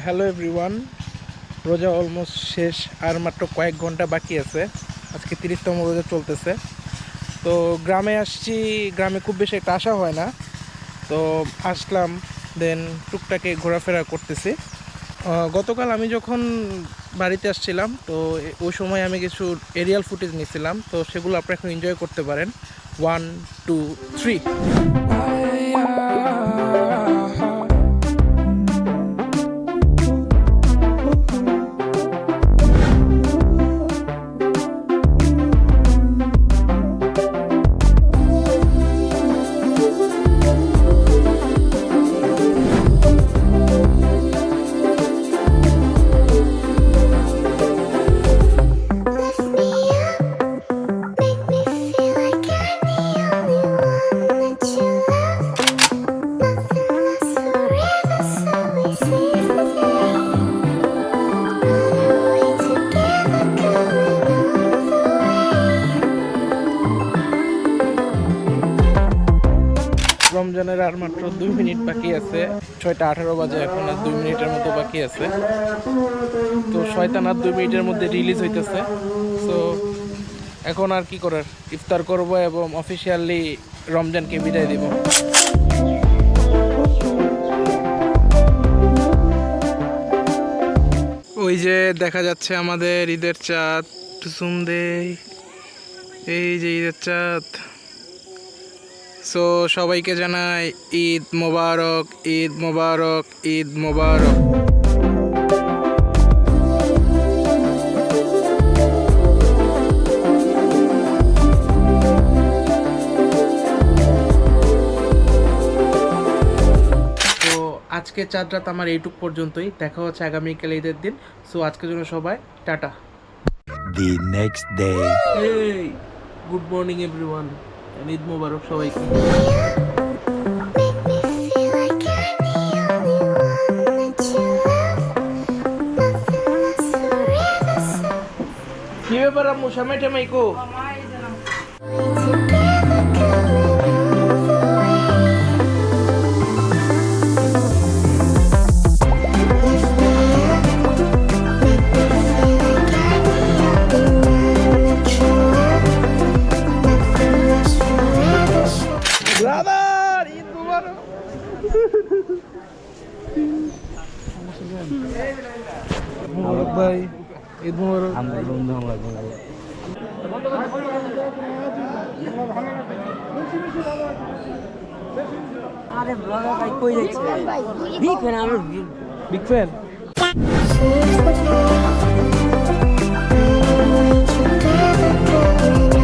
Hello everyone, রোজা almost শেষ, আর মাত্র কয়েক ঘন্টা বাকি আছে। আজকে 30তম রোজা চলতেছে। তো গ্রামে আসছি, গ্রামে খুব বেশি একটা আসা হয় না, তো আসলাম, দেন টুকটাকে ঘোরাফেরা করতেছি। গতকাল আমি যখন বাড়িতে আসছিলাম, তো ওই সময় আমি কিছু এরিয়াল ফুটেজ নিয়েছিলাম, তো সেগুলো আপনারা এখন এনজয় করতে পারেন। 1 2 3। রমজানের আর মাত্র 2 মিনিট বাকি আছে। 6টা 18 বাজে, এখন আর 2 মিনিটের মতো বাকি আছে। তো শয়তান আর 2 মিনিটের মধ্যে রিলিজ হইতেছে। সো এখন আর কি করার, ইফতার করব এবং অফিসিয়ালি রমজানকে বিদায় দিব। ওই যে দেখা যাচ্ছে আমাদের ঈদের চাঁদ, টুসুম দে, এই যে ঈদের চাঁদ। সো সবাইকে জানাই ঈদ মোবারক, ঈদ মোবারক, ঈদ মোবারক। তো আজকে চাঁদ রাত আমার এইটুক পর্যন্তই, দেখা হচ্ছে আগামীকাল ঈদের দিন। সো আজকের জন্য সবাই টাটা। The next day. এই গুড মর্নিং এভরিওয়ান, ঈদ মোবারক সবাইকে। কি ব্যাপার আম্মু, সামাই টামাই কো? ব্রাদার, ঈদ মোবারক। মোবারক ভাই, ঈদ মোবারক। আরে ব্লগার ভাই কই যাচ্ছে? বিগ ফ্যান, আমরা বিগ ফ্যান। Together,